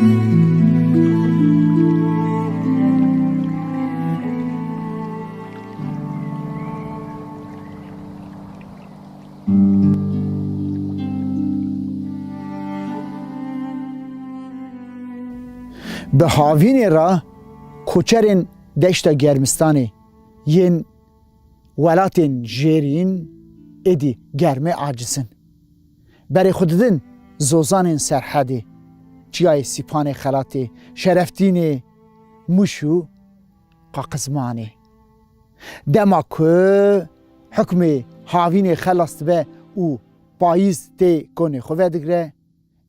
به هاوین را کوچرین دشت گرمستانی ین ولاتین جیرین ادی گرمه عاجزن برای خوددن زوزان سرحدی چیای سیپان خلاتی شرفتین مشو قاقزمانی دما که حکم هاوین خلاص به او پاییز تی کنی خواه دگره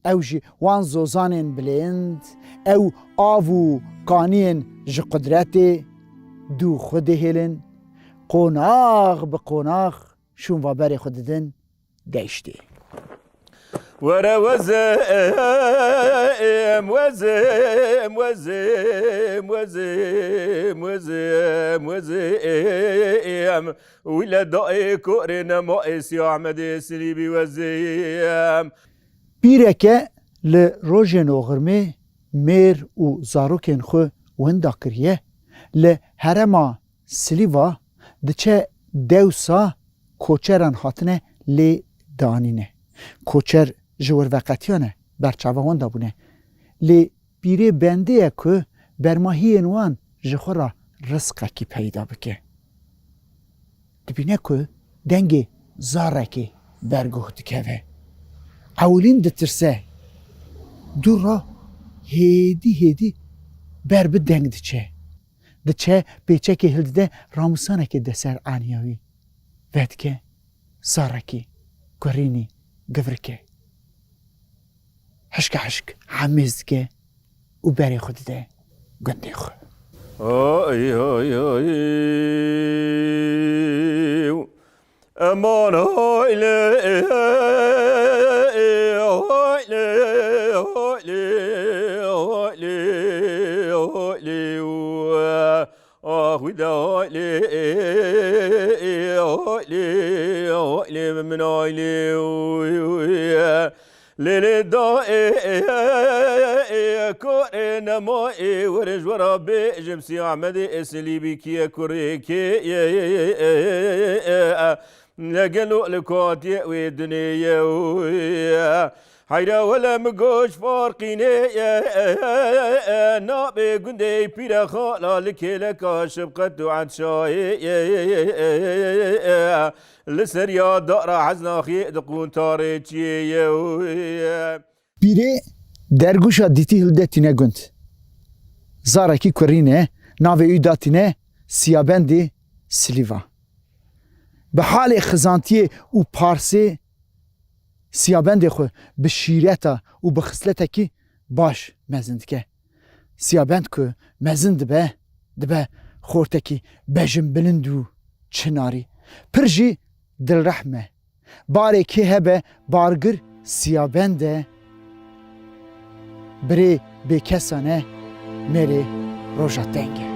او جی وان زوزانین بلند او آو کانین جی قدرت دو خود هلن قوناغ به قوناغ شون و بر خوددن دشتی ورا وزم وزم وزم وزم وزم وزم ولا داي كورنا ما اسي احمد سليبي وزم بیرکه لروژن اوغرمه میر و زاروکن خو وندا کریه لهرما سلیوا دچه دوسا کوچران هاتنه لی دانینه کوچر جور وقتیانه برچاوه وندا بونه لی بیره بنده که برماهی انوان جخورا رزقه کی پیدا بکه دبینه که دنگ زارکی برگوه دکوه اولین دترسه دو را هیدی بر به دنگ دچه پیچه که هلده راموسانه که دسر آنیاوی وید که زارکی گرینی گورکه حشک حمیز که او بری خود ده گنده خود آی آی آی امان هایله من عيلي ليل دائي كورنا مائي ورج وربي جمسي عمدي اسليبي كي كوريكي لقلو لكواتي والدنيا حيرا ولا مقوش فارقيني نابي قندي بيرا خالا لكي لكا شبقت عن شاي لسريا دقرا عزنا خي دقون تاريتشي بیره درگوشا دیتی هلده تینه گند زارکی کرینه ناوه اوی داتینه سیابندی سلیوا به حال خزانتی او پارسی سیابند خو به شیرتا و به خصلتا کی باش مزند که سیابند که مزند به خورتا کی بجم بلندو چناری پرجی دل رحمه باره که هبه بارگر سیابنده بری به کسانه میری روژا دنگه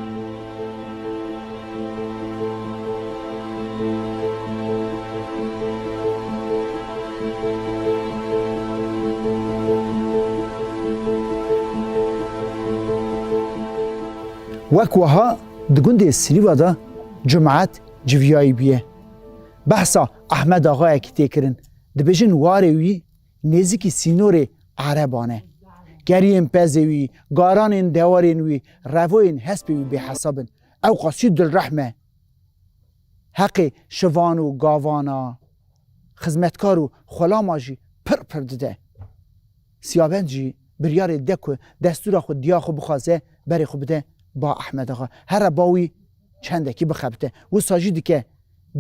وكوها دقوندي السليوة دا جمعات جوياي بيه بحثا احمد آغا تيكرن دبجن واريوي نزيكي سينوري عربانه گریم پزوی گاران دوارین وی روین حسبی بحسابن او قصید دل رحمه حق شوان و گاوانا خدمتکار و خلاماجی پر دده سیابند جی بریار دکو دستور خود دیا خو بخوازه بری خو بده با احمد آقا هر باوی چنده کی بخبته و ساجیدی که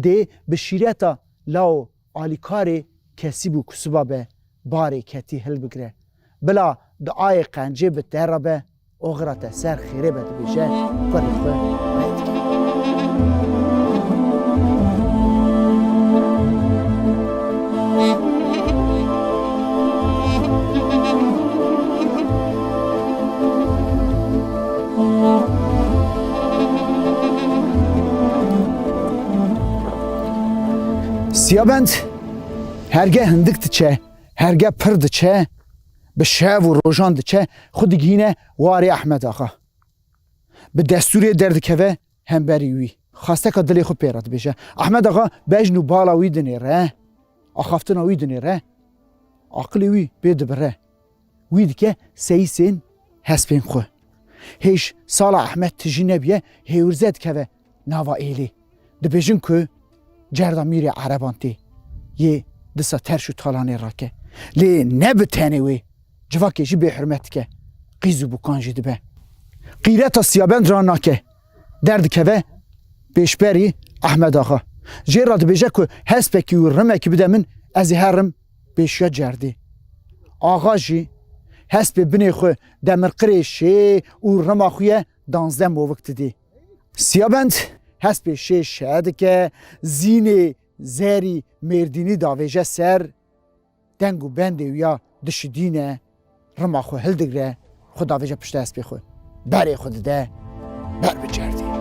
ده به شیرتا لاو آلیکار کسی بو کسبا به باری کتی هل بگره بلا دعای قنجه به تربه اغرات سر خیره بده بشه کاری خواه سیابند هرگه هندک چه هرگه پرد چه به شب و روژان دچه خود گینه واری احمد آقا به دستوری درد که هم بریوی خواسته که دلی خود پیرات بشه احمد آقا بجنو بالا وی دنیره آخافتنا وی دنیره عقلی وی بید بره وی که سیسین هسپین خو هیچ سال احمد تجینه بیه هیورزد که نوا ایلی دبیجن که جردامیر عربانتی یه دسا ترشو طالانه راکه لی نبتنی وی جواکیشی به حرمت که قیزو بکانجی دبه قیرت سیابند را ناکه درد که بیشبری احمد آقا جیرات بیجه که هسپکی و رمکی بده من از هرم بیشیا جردی آقا جی هسپ بنی خو دمر قریشه و رما خویه 12 موقت دی سیابند هسپ شش شد که زین زری مردینی داویجه سر دنگو بنده یا دشدینه رما خو هلدگره خود داویجه پشت هسپی خو بری خود ده بر بجردی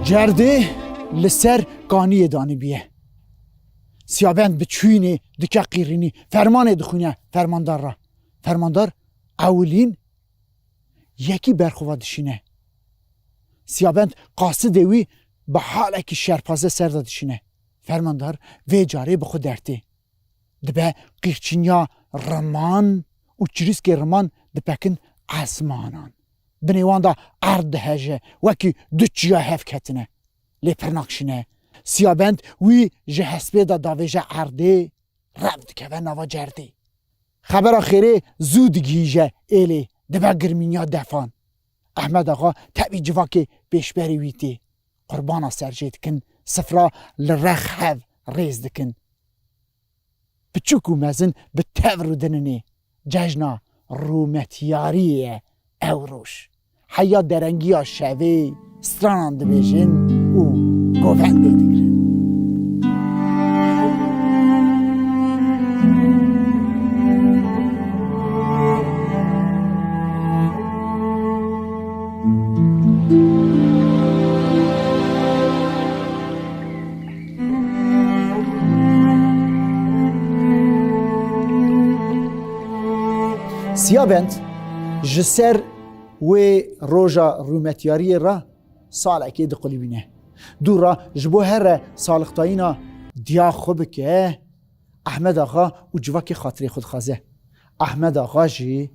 جرده لسر قانی دانی بیه سیابند بچوینی دکه قیرینی فرمان دخونه فرماندار را فرماندار اولین یکی برخوا دشینه سیابند قاصد وی به حال که شرپازه سر دادشینه فرماندار وی جاره به خود درتی دبه قیرچینیا رمان و چریس که رمان دپکن اسمانان بنیوان دا ارد هجه وکی دو چیا هف کتنه لی پرناکشینه سیابند وی جه حسبه دا داویجه ارده رفت که و نوا جردی خبر آخیره زود گیجه ایلی دبا گرمینیا دفان احمد آقا تبی جواک بیشبری ویتی قربانا سرجه دکن سفرا لرخ هف ریز دکن بچوکو مزن به تورو دننی ججنا رومتیاریه اوروش حیا درنگی ها شوی سترانان دبیجن او گوونده دگرن سیابند جسر و روژا رومتیاری را سال که دقلی بینه دو را جبو هر سالختایینا دیا خوب که احمد آقا و جواک خاطری خود خوازه احمد آقا جی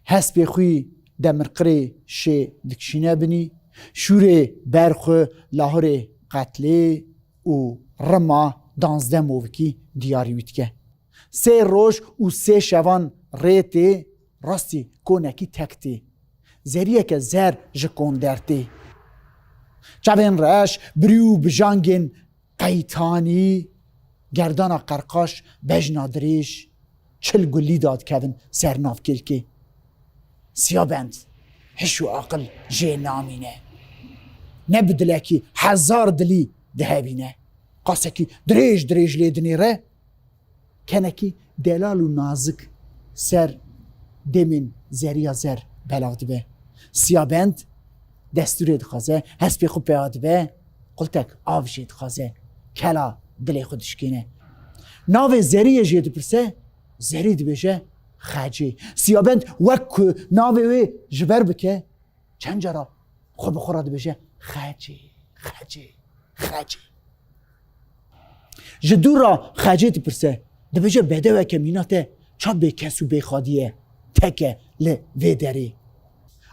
هست خوی دمرقری شه دکشینه بینی شور برخو لاهور قتلی و رما 12 موکی دیاری وید که 3 روز و 3 شوان ریتی راستی کونکی تکتی زریه که زر جکون درتی چاوین رش بریو بجانگین قیتانی گردانا قرقاش بجنا دریش چل گلی داد کهون سرناف کلکی سیابند هشو عقل جه نامینه نبدله کی 1000 دلی دهبینه قاسه کی دریج لیدنی ره کنه کی دلال و نازک سر دمین زریا زر بلاغ به سیابند دستوری دخوازه هسپی خوب بیاد به قلتک آفشی دخوازه کلا دلی خودشکینه ناو زریه جید پرسه زری دی بشه خجی سیابند وکو ناوی جبر بکه چند جرا خوب خورا دی بشه خجی جدو را خجی دی پرسه دی بشه بده و کمیناته چا به کسو به خادیه تکه لوی داری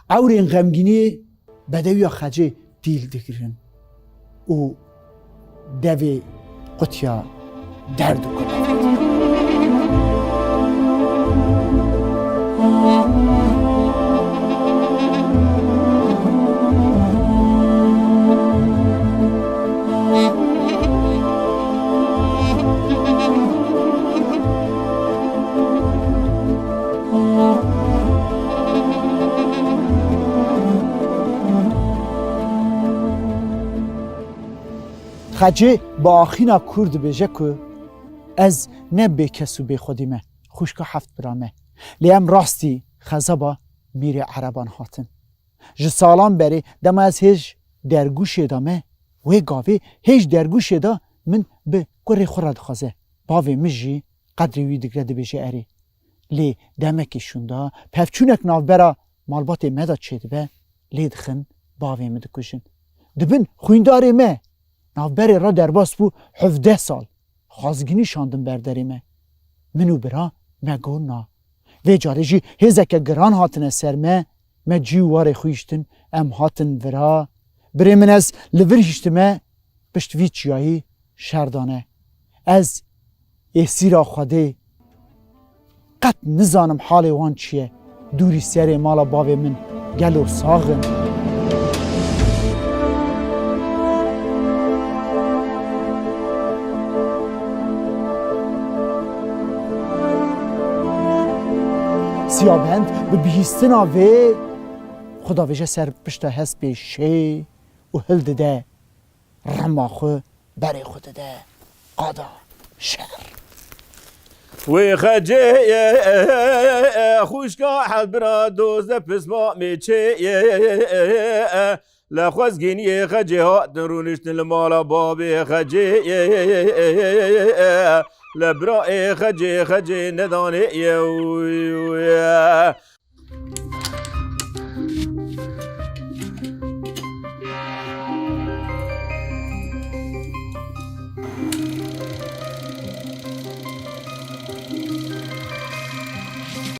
اورین غمگینی بدوی خجی دیل دکرن او دوی قطیا درد کنه خجه با آخینا کرد بجه که از نه به کسو به خودیمه خوشکا هفت برامه لیم راستی خزبا میر عربان هاتن جه سالان بری دم از هیچ درگوش دامه و گاوه هیچ درگوش دا من به کره خورد خوازه باوی مجی قدری وی دگرده بجه اری لی دمکی شوندا پفچونک ناو برا مالبات مدا چید به لی دخن باوی مدکوشن دبن خوینداری مه ناو بری را در باس بو 17 سال خازگینی شاندن برداری مه منو برا مگو نا وی جاره جی هزک گران هاتن سر مه جیوار خویشتن ام هاتن ورا بری من از لور هشتمه پشت وی چیایی شردانه از احسی را خوده قط نزانم حال وان چیه دوری سر مالا باوی من گلو ساغن سیابند به بیستن آوه خدا ویژه سر پشت هست به شه و هل ده رماخه بری خود ده قادا شهر وی خجه خوشگاه حد برا دوزده پس ما میچه لخوزگینی خجه ها درونشتن لمالا باب خجه لبرا خجه ندانه